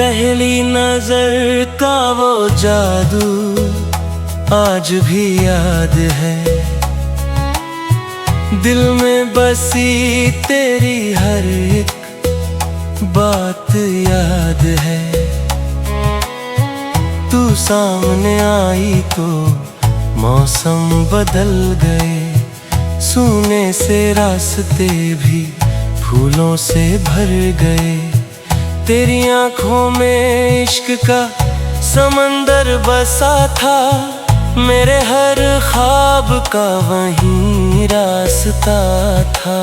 पहली नजर का वो जादू आज भी याद है। दिल में बसी तेरी हर एक बात याद है। तू सामने आई तो मौसम बदल गए, सूने से रास्ते भी फूलों से भर गए। तेरी आंखों में इश्क का समंदर बसा था, मेरे हर ख्वाब का वहीं रास्ता था।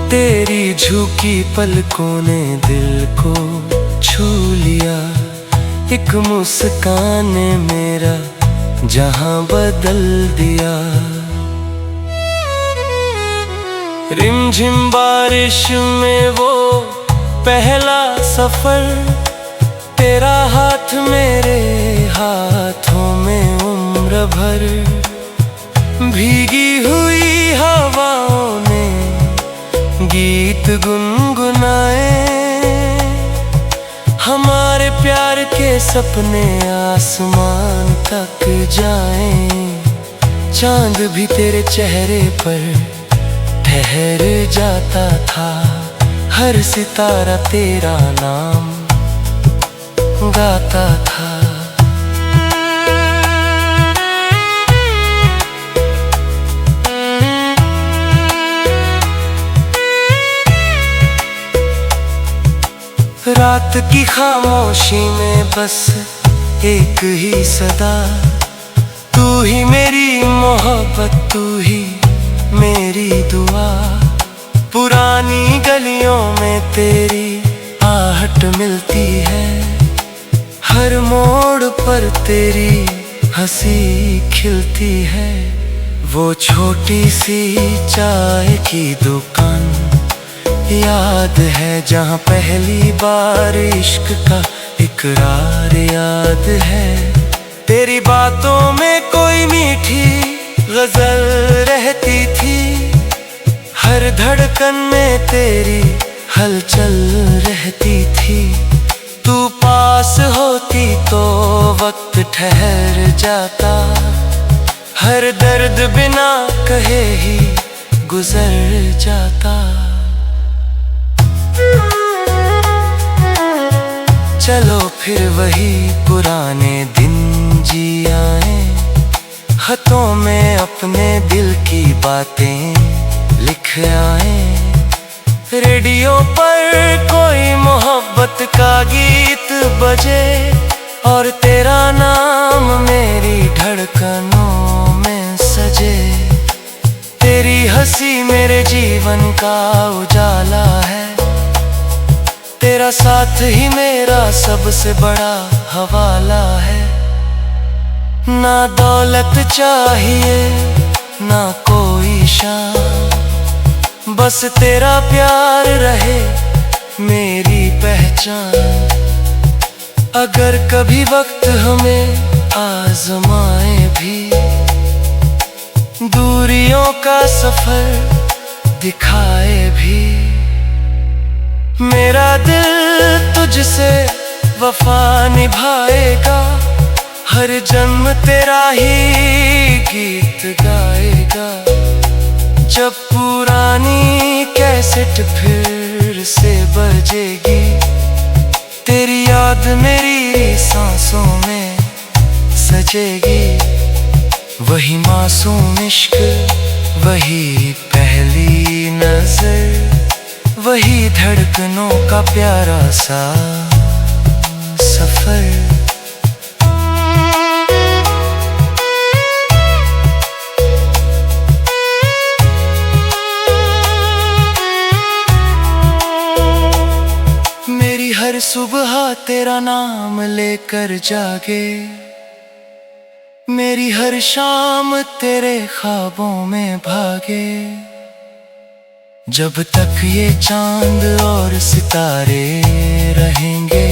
तेरी झुकी पलकों ने दिल को छू लिया, एक मुस्कान ने मेरा जहां बदल दिया। रिमझिम बारिश में वो पहला सफर, तेरा हाथ मेरे हाथों में उम्र भर। भीगी हुई हवाओं ने गीत गुनगुनाए, हमारे प्यार के सपने आसमान तक जाएं। चांद भी तेरे चेहरे पर ठहर जाता था, हर सितारा तेरा नाम गाता था। रात की खामोशी में बस एक ही सदा, तू ही मेरी मोहब्बत, तू ही मेरी दुआ। पुरानी गलियों में तेरी आहट मिलती है, हर मोड़ पर तेरी हंसी खिलती है। वो छोटी सी चाय की दुकान याद है, जहाँ पहली बार इश्क का इकरार याद है। तेरी बातों में कोई मीठी गजल रहती थी, हर धड़कन में तेरी हलचल रहती थी। तू पास होती तो वक्त ठहर जाता, हर दर्द बिना कहे ही गुजर जाता। चलो फिर वही पुराने दिन जी आए, खतों में अपने दिल की बातें लिख आए। रेडियो पर कोई मोहब्बत का गीत बजे, और तेरा नाम मेरी धड़कनों में सजे। तेरी हंसी मेरे जीवन का उजाला है, तेरा साथ ही मेरा सबसे बड़ा हवाला है। ना दौलत चाहिए ना कोई शान, बस तेरा प्यार रहे मेरी पहचान। अगर कभी वक्त हमें आजमाए भी, दूरियों का सफर दिखाए भी, मेरा दिल तुझसे वफा निभाएगा। हर जन्म तेरा ही गीत गाएगा। जब पुरानी कैसेट फिर से बजेगी, तेरी याद मेरी सांसों में सजेगी। वही मासूम इश्क, वही पहली नजर, वही धड़कनों का प्यारा सा सफर। मेरी हर सुबह तेरा नाम लेकर जागे, मेरी हर शाम तेरे ख्वाबों में भागे। जब तक ये चांद और सितारे रहेंगे,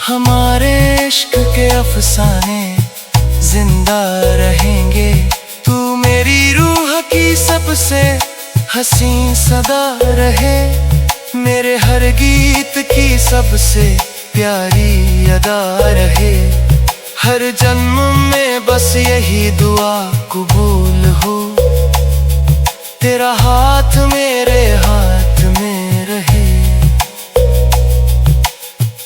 हमारे इश्क के अफसाने जिंदा रहेंगे। तू मेरी रूह की सबसे हसीन सदा रहे, मेरे हर गीत की सबसे प्यारी अदा रहे। हर जन्म में बस यही दुआ कबूल हो, तेरा हाथ मेरे हाथ में रहे।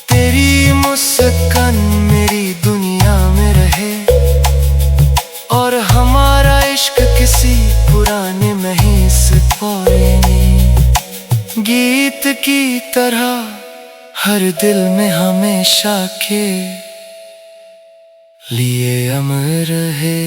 तेरी मुस्कान मेरी दुनिया में रहे, और हमारा इश्क किसी पुराने महीने से पुराने गीत की तरह हर दिल में हमेशा के लिए अमर रहे।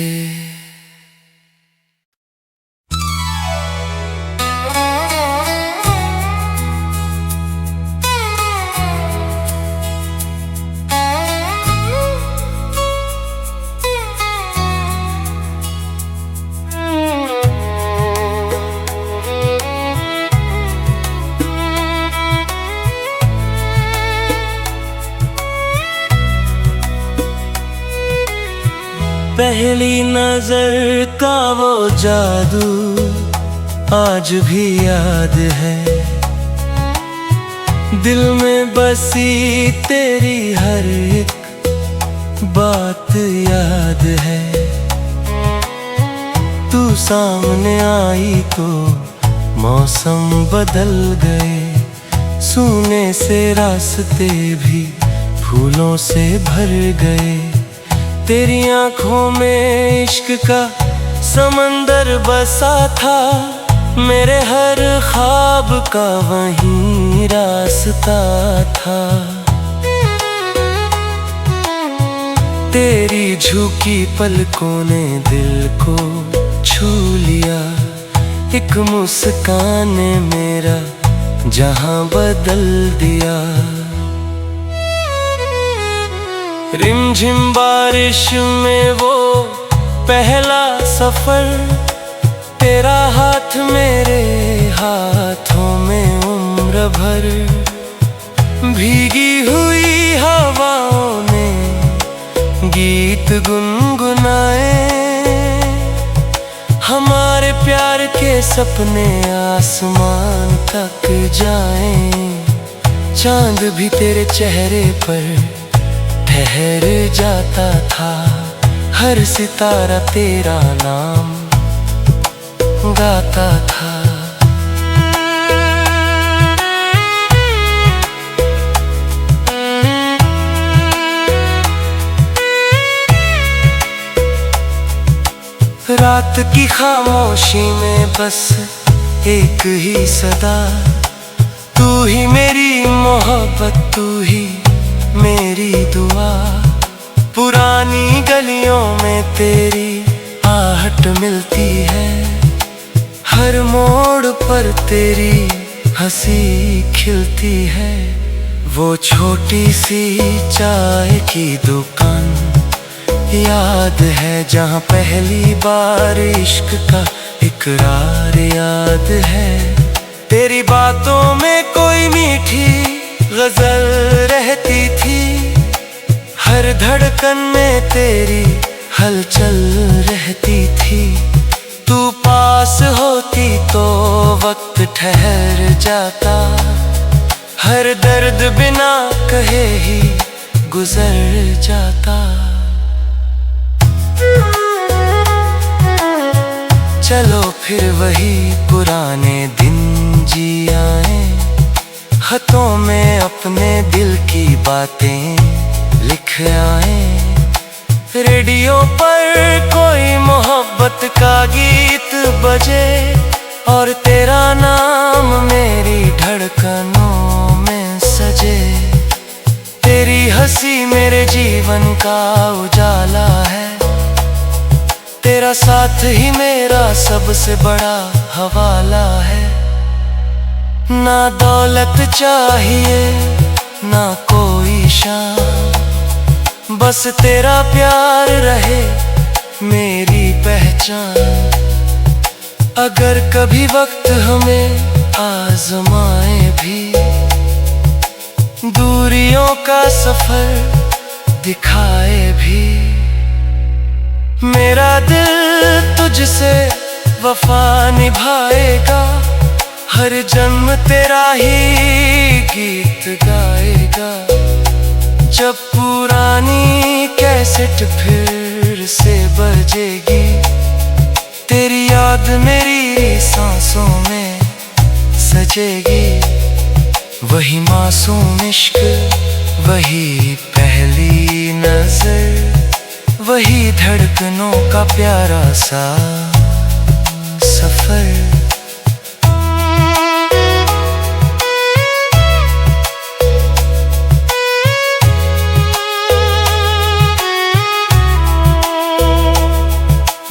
पहली नजर का वो जादू आज भी याद है, दिल में बसी तेरी हर एक बात याद है। तू सामने आई तो मौसम बदल गए, सूने से रास्ते भी फूलों से भर गए। तेरी आँखों में इश्क का समंदर बसा था, मेरे हर ख्वाब का वहीं रास्ता था। तेरी झुकी पलकों ने दिल को छू लिया, एक मुस्कान ने मेरा जहां बदल दिया। रिमझिम बारिश में वो पहला सफर, तेरा हाथ मेरे हाथों में उम्र भर। भीगी हुई हवाओं ने गीत गुनगुनाए, हमारे प्यार के सपने आसमान तक जाएं। चांद भी तेरे चेहरे पर ठहर जाता था, हर सितारा तेरा नाम गाता था। रात की खामोशी में बस एक ही सदा, तू ही मेरी मोहब्बत, तू ही मेरी दुआ। पुरानी गलियों में तेरी आहट मिलती है, हर मोड़ पर तेरी हंसी खिलती है। वो छोटी सी चाय की दुकान याद है, जहाँ पहली बार इश्क का इकरार याद है। तेरी बातों में कोई मीठी गजल रहती थी, हर धड़कन में तेरी हलचल रहती थी। तू पास होती तो वक्त ठहर जाता, हर दर्द बिना कहे ही गुजर जाता। चलो फिर वही पुराने दिन जी आए, खतों में अपने दिल की बातें लिख आए। रेडियो पर कोई मोहब्बत का गीत बजे, और तेरा नाम मेरी धड़कनों में सजे। तेरी हंसी मेरे जीवन का उजाला है, तेरा साथ ही मेरा सबसे बड़ा हवाला है। ना दौलत चाहिए ना कोई शान, बस तेरा प्यार रहे मेरी पहचान। अगर कभी वक्त हमें आजमाए भी, दूरियों का सफर दिखाए भी, मेरा दिल तुझसे वफा निभाएगा। हर जन्म तेरा ही गीत गाएगा। जब पुरानी कैसेट फिर से बजेगी, तेरी याद मेरी सांसों में सजेगी। वही मासूम इश्क, वही पहली नजर, वही धड़कनों का प्यारा सा सफर।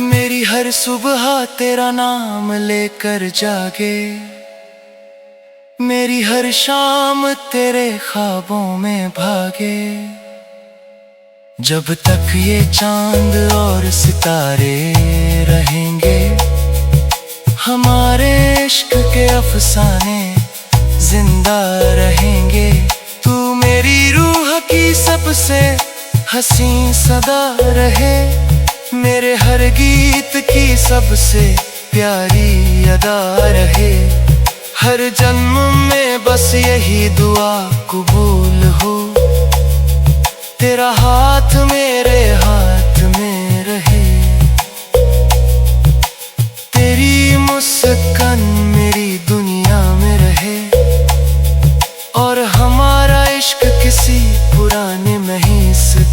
मेरी हर सुबह तेरा नाम लेकर जागे, मेरी हर शाम तेरे ख्वाबों में भागे। जब तक ये चांद और सितारे रहेंगे, हमारे इश्क के अफसाने जिंदा रहेंगे। तू मेरी रूह की सबसे हसीन सदा रहे, मेरे हर गीत की सबसे प्यारी अदा रहे। हर जन्म में बस यही दुआ कबूल हो, तेरा हाथ मेरे हाथ में रहे। तेरी मुस्कान मेरी दुनिया में रहे, और हमारा इश्क किसी पुराने महीने से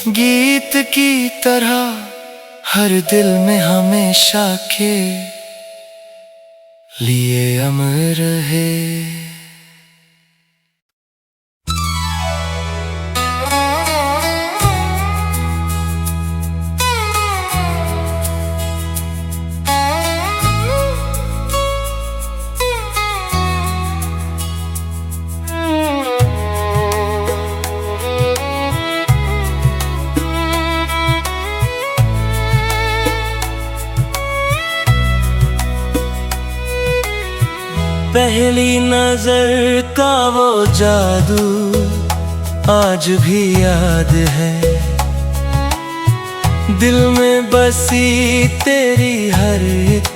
गीत की तरह हर दिल में हमेशा के लिए अमर रहे। पहली नजर का वो जादू आज भी याद है, दिल में बसी तेरी हर एक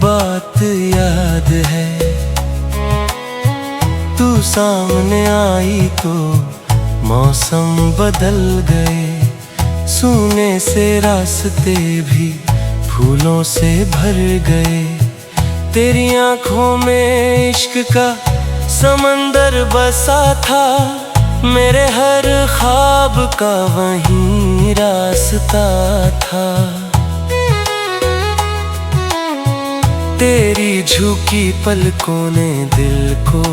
बात याद है। तू सामने आई तो मौसम बदल गए, सूने से रास्ते भी फूलों से भर गए। तेरी आँखों में इश्क का समंदर बसा था, मेरे हर ख्वाब का वहीं रास्ता था। तेरी झुकी पलकों ने दिल को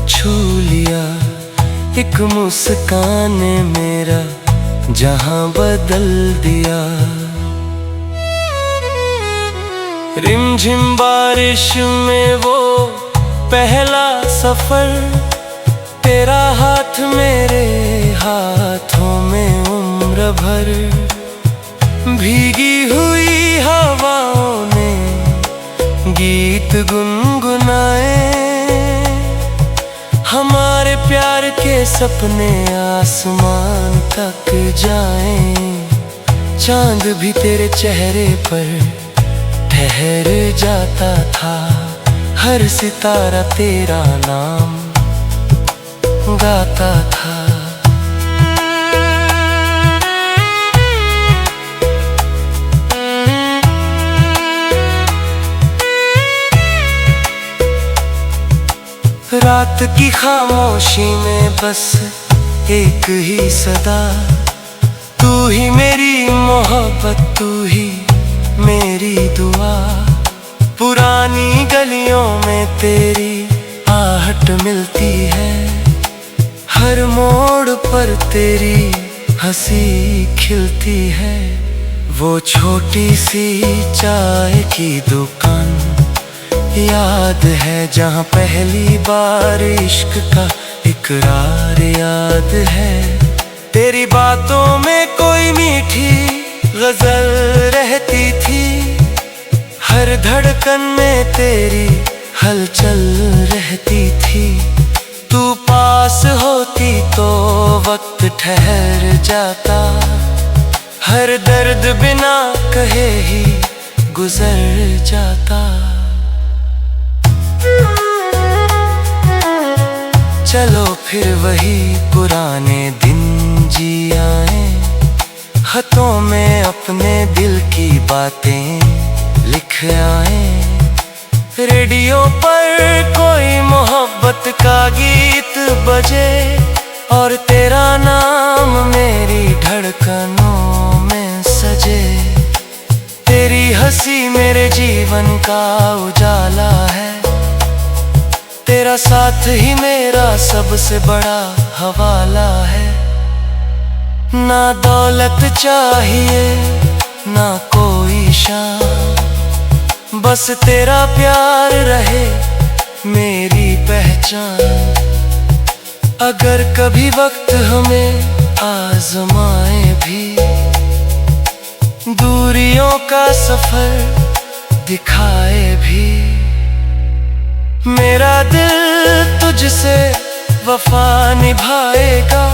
छू लिया, एक मुस्कान ने मेरा जहां बदल दिया। रिमझिम बारिश में वो पहला सफर, तेरा हाथ मेरे हाथों में उम्र भर। भीगी हुई हवाओं ने गीत गुनगुनाए, हमारे प्यार के सपने आसमान तक जाएं। चांद भी तेरे चेहरे पर ठहर जाता था, हर सितारा तेरा नाम गाता था। रात की खामोशी में बस एक ही सदा, तू ही मेरी मोहब्बत, तू ही मेरी दुआ। पुरानी गलियों में तेरी आहट मिलती है, हर मोड़ पर तेरी हंसी खिलती है। वो छोटी सी चाय की दुकान याद है, जहाँ पहली बार इश्क का इकरार याद है। तेरी बातों में कोई मीठी गजल रहती थी, हर धड़कन में तेरी हलचल रहती थी। तू पास होती तो वक्त ठहर जाता, हर दर्द बिना कहे ही गुजर जाता। चलो फिर वही पुराने दिन जी आए, हाथों में अपने दिल की बातें लिख आए। रेडियो पर कोई मोहब्बत का गीत बजे और तेरा नाम मेरी धड़कनों में सजे। तेरी हंसी मेरे जीवन का उजाला है, तेरा साथ ही मेरा सबसे बड़ा हवाला है। ना दौलत चाहिए ना कोई शान, बस तेरा प्यार रहे मेरी पहचान। अगर कभी वक्त हमें आजमाए भी, दूरियों का सफर दिखाए भी, मेरा दिल तुझसे वफा निभाएगा।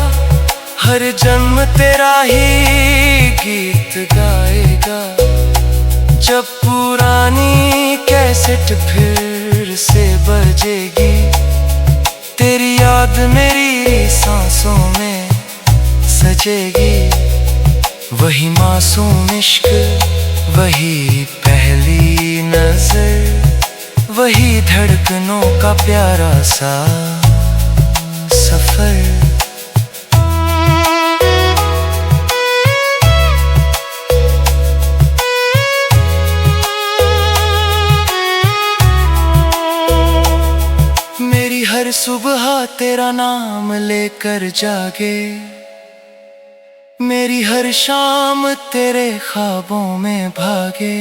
हर जन्म तेरा ही गीत गाएगा। जब पुरानी कैसेट फिर से बजेगी, तेरी याद मेरी सांसों में सजेगी। वही मासूम इश्क, वही पहली नजर, वही धड़कनों का प्यारा सा सफर। मेरी हर सुबह तेरा नाम लेकर जागे, मेरी हर शाम तेरे ख्वाबों में भागे।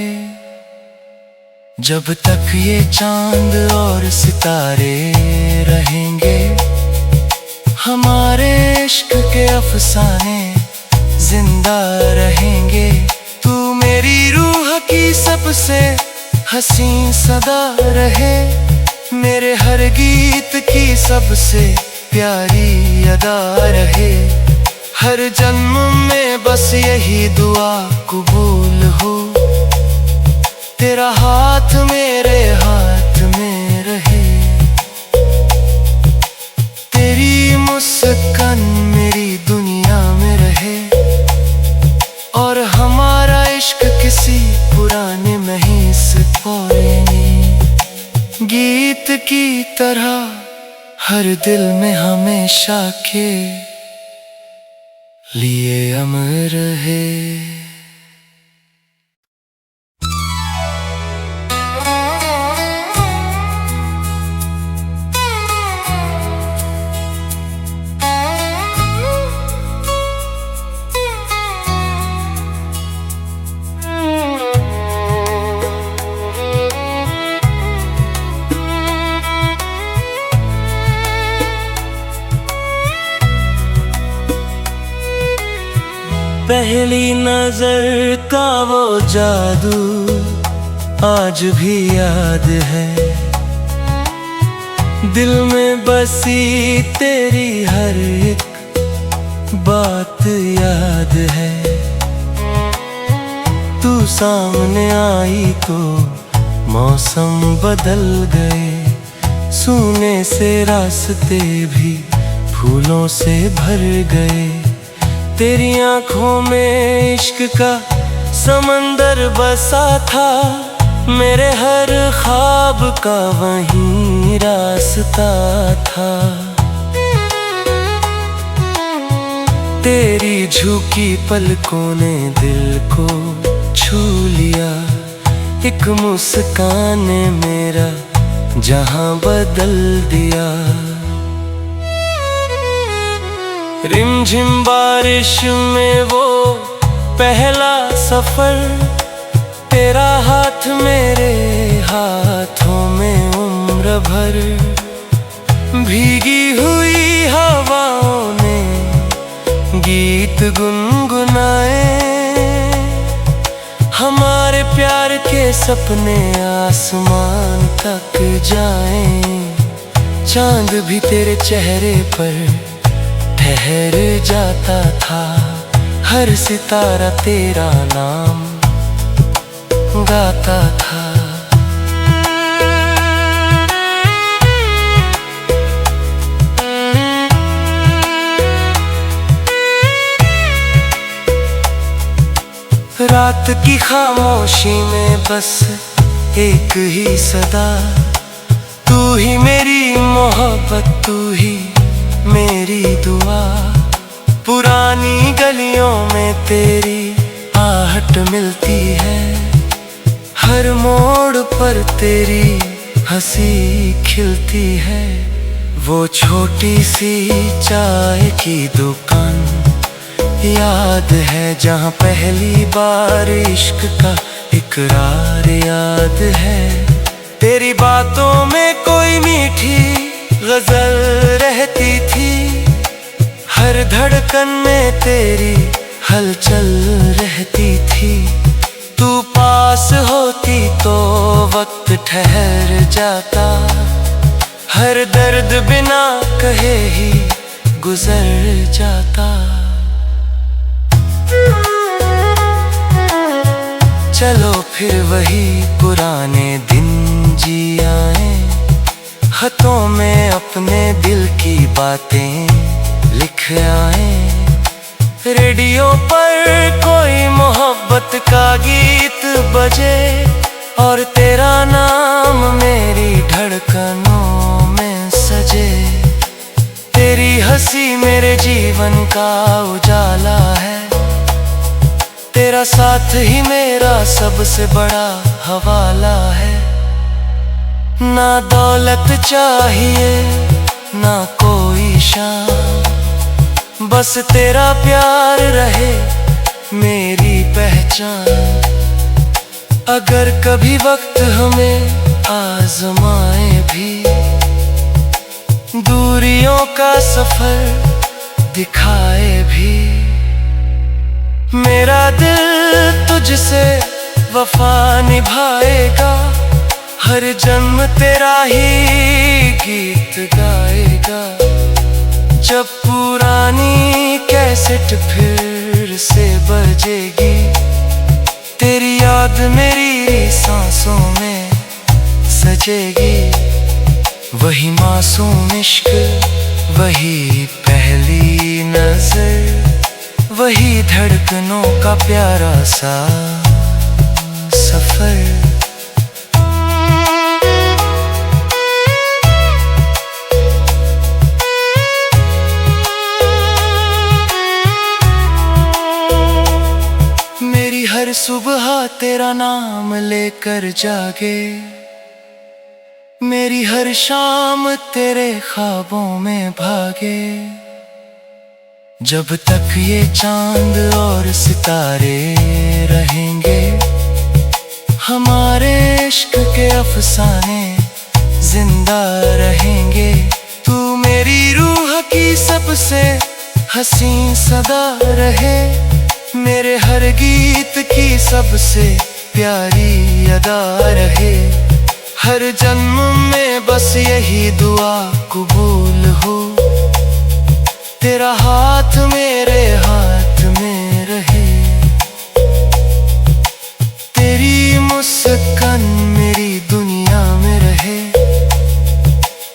जब तक ये चांद और सितारे रहेंगे, हमारे इश्क के अफसाने जिंदा रहेंगे। तू मेरी रूह की सबसे हसी सदा रहे, मेरे हर गीत की सबसे प्यारी अदा रहे। हर जन्म में बस यही दुआ कबूल हो, तेरा हाथ मेरे हाथ में रहे। तेरी मुस्कान मेरी दुनिया में रहे, और हमारा इश्क किसी पुराने महीने से पुरानी गीत की तरह हर दिल में हमेशा के लिए अमर रहे। पहली नजर का वो जादू आज भी याद है, दिल में बसी तेरी हर एक बात याद है। तू सामने आई तो मौसम बदल गए, सूने से रास्ते भी फूलों से भर गए। तेरी आंखों में इश्क का समंदर बसा था, मेरे हर ख्वाब का वहीं रास्ता था। तेरी झुकी पलकों ने दिल को छू लिया, एक मुस्कान ने मेरा जहां बदल दिया। रिमझिम बारिश में वो पहला सफर, तेरा हाथ मेरे हाथों में उम्र भर। भीगी हुई हवाओं ने गीत गुनगुनाए, हमारे प्यार के सपने आसमान तक जाएं। चांद भी तेरे चेहरे पर ठहर जाता था, हर सितारा तेरा नाम गाता था। रात की खामोशी में बस एक ही सदा, तू ही मेरी मोहब्बत, तू ही मेरी दुआ। पुरानी गलियों में तेरी आहट मिलती है, हर मोड़ पर तेरी हंसी खिलती है। वो छोटी सी चाय की दुकान याद है, जहाँ पहली बार इश्क का इकरार याद है। तेरी बातों में कोई मीठी गजल रहती थी, हर धड़कन में तेरी हलचल रहती थी। तू पास होती तो वक्त ठहर जाता, हर दर्द बिना कहे ही गुजर जाता। चलो फिर वही पुराने दिन जी आए, खतों में अपने दिल की बातें लिख आए। रेडियो पर कोई मोहब्बत का गीत बजे, और तेरा नाम मेरी धड़कनों में सजे। तेरी हंसी मेरे जीवन का उजाला है, तेरा साथ ही मेरा सबसे बड़ा हवाला है। ना दौलत चाहिए ना कोई शान, बस तेरा प्यार रहे मेरी पहचान। अगर कभी वक्त हमें आजमाए भी, दूरियों का सफर दिखाए भी, मेरा दिल तुझसे वफा निभाएगा। हर जन्म तेरा ही गीत गाएगा। जब पुरानी कैसेट फिर से बजेगी, तेरी याद मेरी सांसों में सजेगी। वही मासूम इश्क, वही पहली नजर, वही धड़कनों का प्यारा सा सफर। मेरी हर सुबह तेरा नाम लेकर जागे, मेरी हर शाम तेरे ख्वाबों में भागे। जब तक ये चांद और सितारे रहेंगे, हमारे इश्क के अफसाने जिंदा रहेंगे। तू मेरी रूह की सबसे हंसी सदा रहे, मेरे हर गीत की सबसे प्यारी अदा रहे। हर जन्म में बस यही दुआ कबूल हो, तेरा हाथ मेरे हाथ में रहे। तेरी मुस्कान मेरी दुनिया में रहे,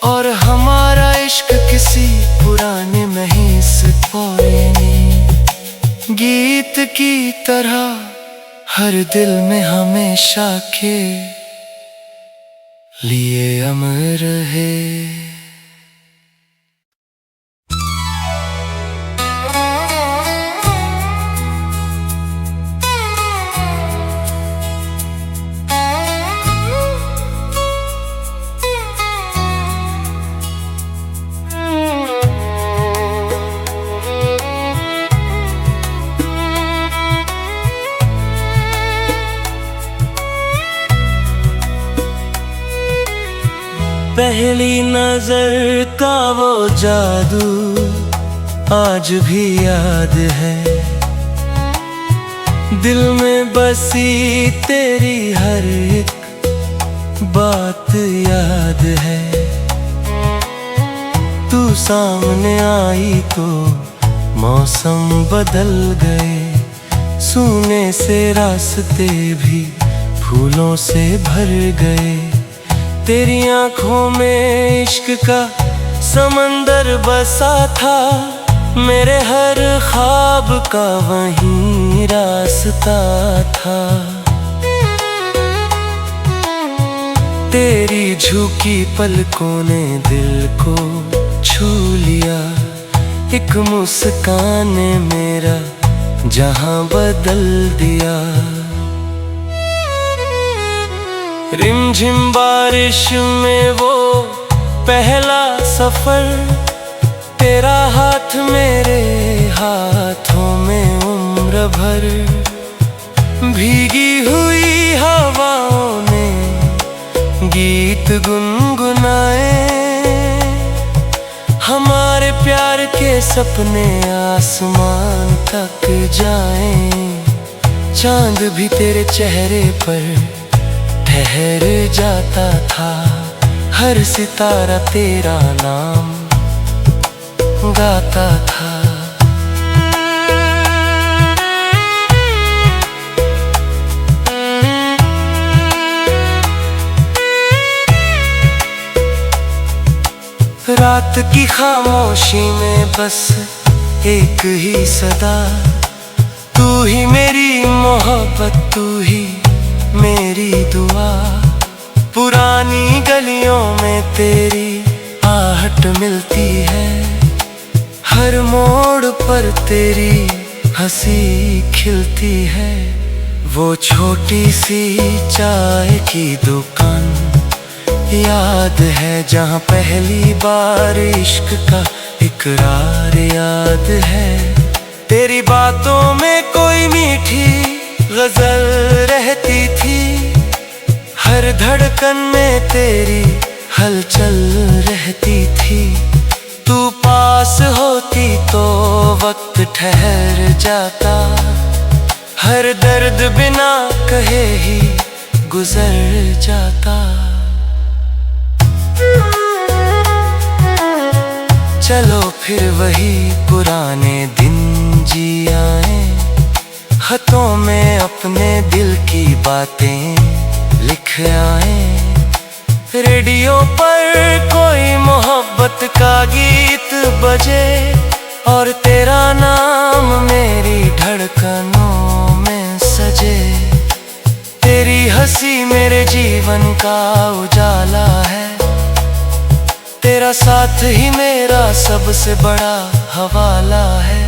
और हमारा इश्क किसी पुराने महीने से पुराने गीत की तरह हर दिल में हमेशा के लिए अमर है। पहली नजर का वो जादू आज भी याद है, दिल में बसी तेरी हर एक बात याद है। तू सामने आई तो मौसम बदल गए, सूने से रास्ते भी फूलों से भर गए। तेरी आंखों में इश्क का समंदर बसा था, मेरे हर ख्वाब का वहीं रास्ता था। तेरी झुकी पलकों ने दिल को छू लिया, एक मुस्कान ने मेरा जहां बदल दिया। रिमझिम बारिश में वो पहला सफर, तेरा हाथ मेरे हाथों में उम्र भर। भीगी हुई हवाओं ने गीत गुनगुनाए, हमारे प्यार के सपने आसमान तक जाएं। चांद भी तेरे चेहरे पर ठहर जाता था, हर सितारा तेरा नाम गाता था। रात की खामोशी में बस एक ही सदा, तू ही मेरी मोहब्बत, तू ही मेरी दुआ। पुरानी गलियों में तेरी आहट मिलती है, हर मोड़ पर तेरी हंसी खिलती है। वो छोटी सी चाय की दुकान याद है, जहाँ पहली बार इश्क का इकरार याद है। तेरी बातों में कोई मीठी गजल रहती थी, हर धड़कन में तेरी हलचल रहती थी। तू पास होती तो वक्त ठहर जाता, हर दर्द बिना कहे ही गुजर जाता। चलो फिर वही पुराने दिन जी आए, खतों में अपने दिल की बातें लिख आए। रेडियो पर कोई मोहब्बत का गीत बजे, और तेरा नाम मेरी धड़कनों में सजे। तेरी हंसी मेरे जीवन का उजाला है, तेरा साथ ही मेरा सबसे बड़ा हवाला है।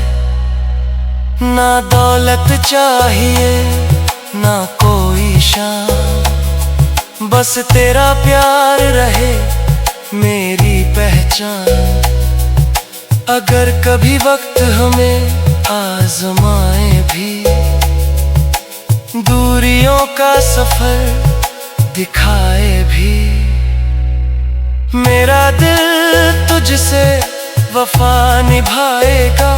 ना दौलत चाहिए ना कोई शान, बस तेरा प्यार रहे मेरी पहचान। अगर कभी वक्त हमें आजमाए भी, दूरियों का सफर दिखाए भी, मेरा दिल तुझसे वफा निभाएगा।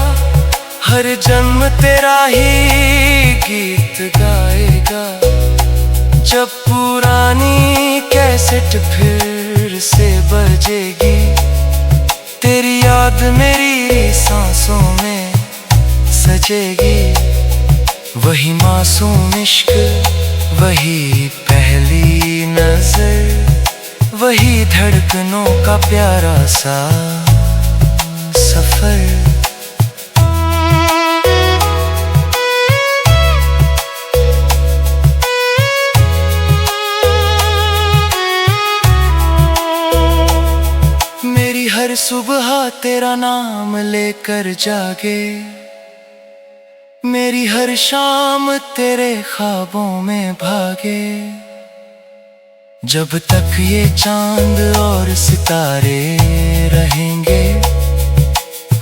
हर जन्म तेरा ही गीत गाएगा। जब पुरानी कैसेट फिर से बजेगी, तेरी याद मेरी सांसों में सजेगी। वही मासूम इश्क, वही पहली नजर, वही धड़कनों का प्यारा सा सफर। मेरी हर सुबह तेरा नाम लेकर जागे, मेरी हर शाम तेरे ख्वाबों में भागे। जब तक ये चांद और सितारे रहेंगे,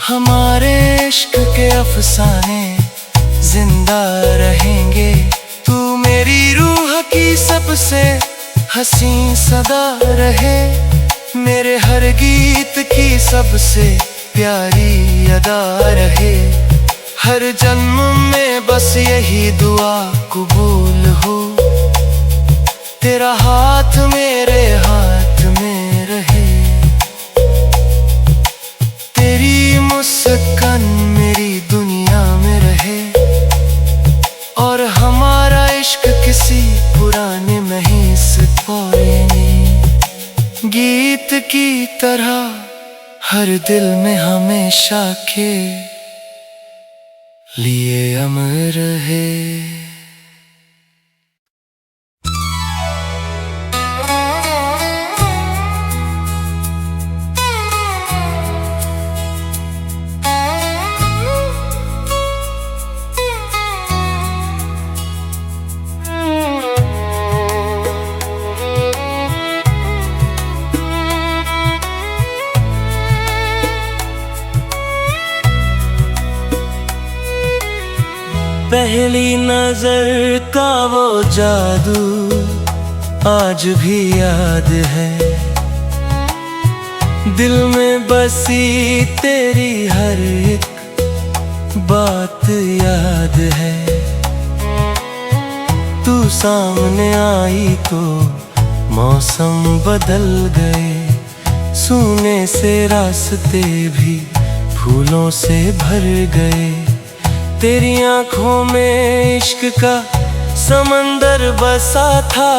हमारे इश्क के अफसाने जिंदा रहेंगे। तू मेरी रूह की सबसे हंसी सदा रहे, मेरे हर गीत की सबसे प्यारी अदा रहे। हर जन्म में बस यही दुआ कबूल हो, तेरा हाथ मेरे हाथ में रहे। तेरी मुस्कान मेरी दुनिया में रहे, और हमारा इश्क किसी पुराने महीने से पुराने गीत की तरह हर दिल में हमेशा के लिए अमर है। पहली नजर का वो जादू आज भी याद है, दिल में बसी तेरी हर एक बात याद है। तू सामने आई तो मौसम बदल गए, सूने से रास्ते भी फूलों से भर गए। तेरी आंखों में इश्क का समंदर बसा था,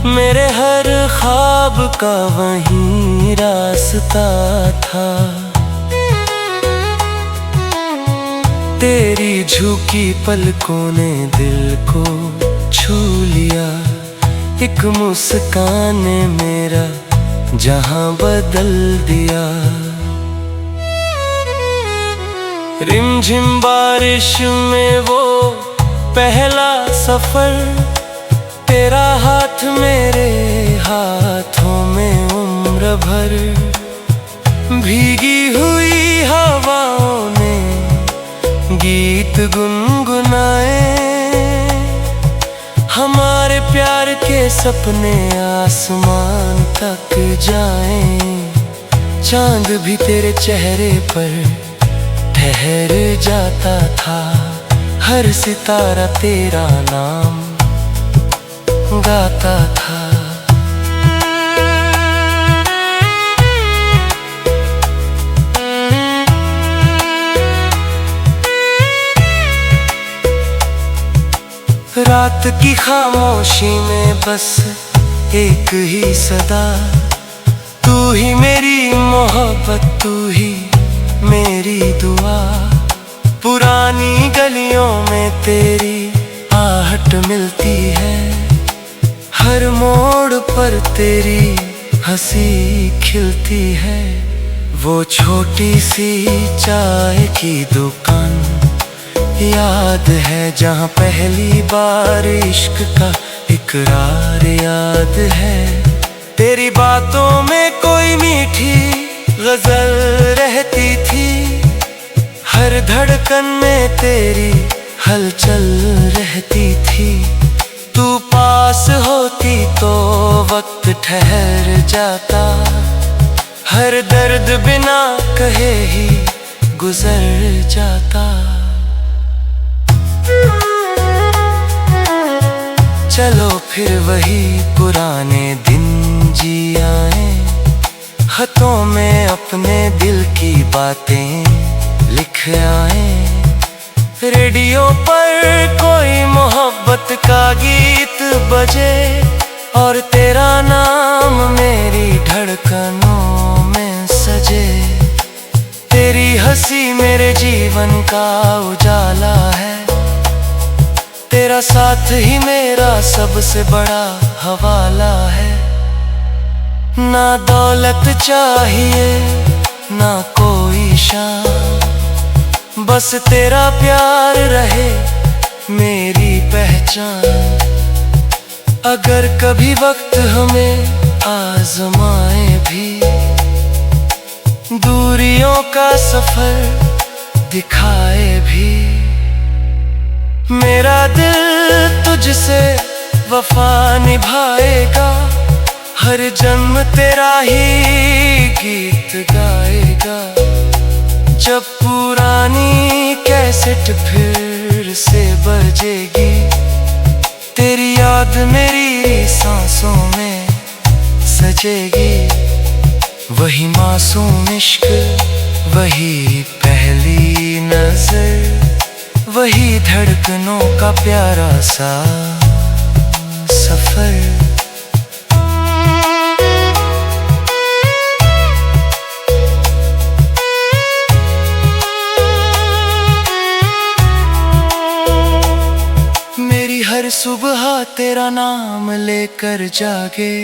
मेरे हर ख्वाब का वहीं रास्ता था। तेरी झुकी पलकों ने दिल को छू लिया, एक मुस्कान ने मेरा जहां बदल दिया। रिमझिम बारिश में वो पहला सफर, तेरा हाथ मेरे हाथों में उम्र भर। भीगी हुई हवाओं ने गीत गुनगुनाए, हमारे प्यार के सपने आसमान तक जाएं। चांद भी तेरे चेहरे पर ठहर जाता था, हर सितारा तेरा नाम गाता था। रात की खामोशी में बस एक ही सदा, तू ही मेरी मोहब्बत, तू ही मेरी दुआ। पुरानी गलियों में तेरी आहट मिलती है, हर मोड़ पर तेरी हंसी खिलती है। वो छोटी सी चाय की दुकान याद है, जहाँ पहली बार इश्क का इकरार याद है। तेरी बातों में कोई मीठी गजल रहती थी, हर धड़कन में तेरी हलचल रहती थी। तू पास होती तो वक्त ठहर जाता, हर दर्द बिना कहे ही गुजर जाता। चलो फिर वही पुराने दिन जी आए, खतों में अपने दिल की बातें लिख आए। रेडियो पर कोई मोहब्बत का गीत बजे, और तेरा नाम मेरी धड़कनों में सजे। तेरी हंसी मेरे जीवन का उजाला है, तेरा साथ ही मेरा सबसे बड़ा हवाला है। ना दौलत चाहिए ना कोई शान, बस तेरा प्यार रहे मेरी पहचान। अगर कभी वक्त हमें आजमाए भी, दूरियों का सफर दिखाए भी, मेरा दिल तुझसे वफा निभाएगा। हर जन्म तेरा ही गीत गाएगा। जब पुरानी कैसेट फिर से बजेगी, तेरी याद मेरी सांसों में सजेगी। वही मासूम इश्क, वही पहली नजर, वही धड़कनों का प्यारा सा सफर। सुबह तेरा नाम लेकर जागे,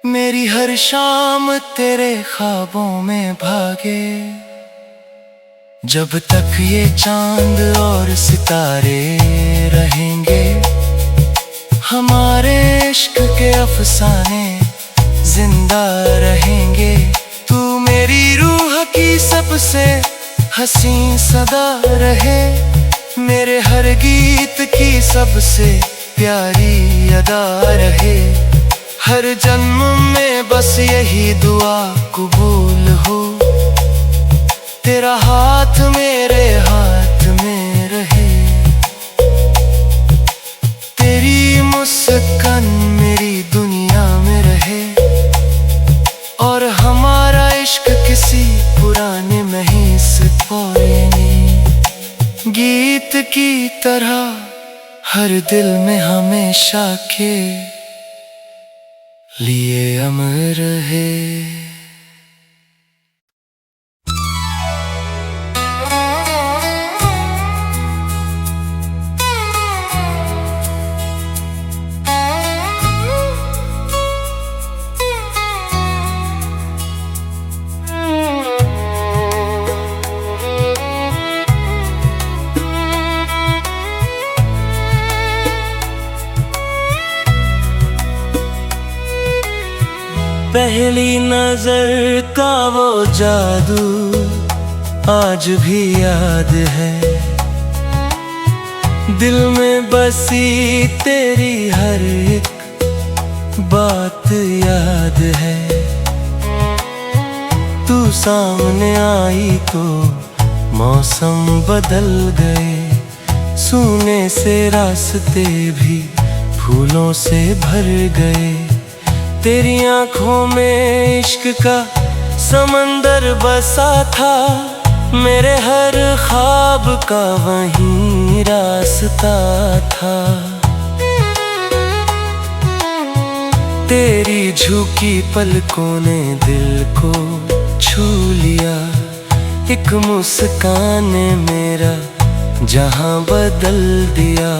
मेरी हर शाम तेरे ख्वाबों में भागे। जब तक ये चांद और सितारे रहेंगे, हमारे इश्क के अफसाने जिंदा रहेंगे। तू मेरी रूह की सबसे हंसी सदा रहे, मेरे हर गीत की सबसे प्यारी अदा रहे। हर जन्म में बस यही दुआ कबूल हो, तेरा हाथ मेरे हाथ में रहे। तेरी मुस्कान मेरी दुनिया में रहे, और हमारा इश्क किसी पुराने महीने से पुराने गीत की तरह हर दिल में हमेशा के लिए अमर रहे। पहली नजर का वो जादू आज भी याद है, दिल में बसी तेरी हर एक बात याद है। तू सामने आई तो मौसम बदल गए, सूने से रास्ते भी फूलों से भर गए। तेरी आँखों में इश्क का समंदर बसा था, मेरे हर ख्वाब का वहीं रास्ता था। तेरी झुकी पलकों ने दिल को छू लिया, एक मुस्कान ने मेरा जहां बदल दिया।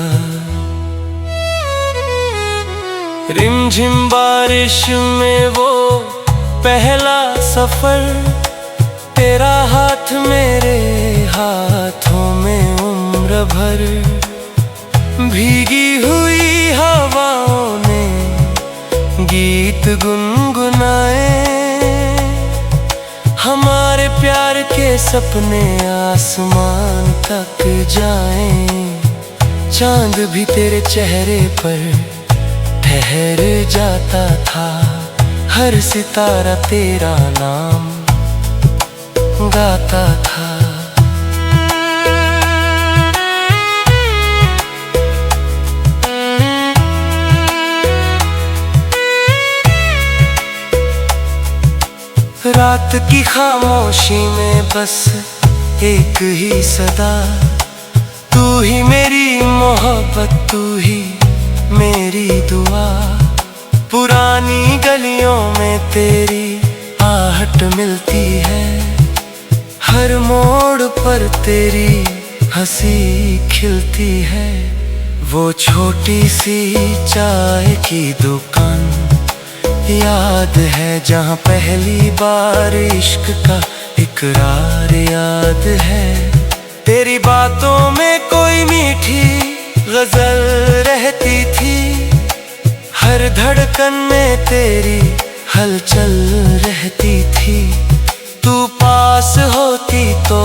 रिमझिम बारिश में वो पहला सफर, तेरा हाथ मेरे हाथों में उम्र भर। भीगी हुई हवाओं ने गीत गुनगुनाए, हमारे प्यार के सपने आसमान तक जाएं। चांद भी तेरे चेहरे पर ठहर जाता था, हर सितारा तेरा नाम गाता था। रात की खामोशी में बस एक ही सदा, तू ही मेरी मोहब्बत, तू ही मेरी दुआ। पुरानी गलियों में तेरी आहट मिलती है, हर मोड़ पर तेरी हंसी खिलती है। वो छोटी सी चाय की दुकान याद है, जहाँ पहली बार इश्क का इकरार याद है। तेरी बातों में कोई मीठी गजल रहती थी, हर धड़कन में तेरी हलचल रहती थी। तू पास होती तो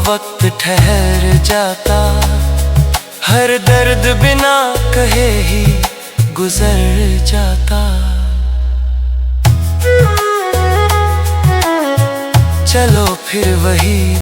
वक्त ठहर जाता, हर दर्द बिना कहे ही गुजर जाता। चलो फिर वही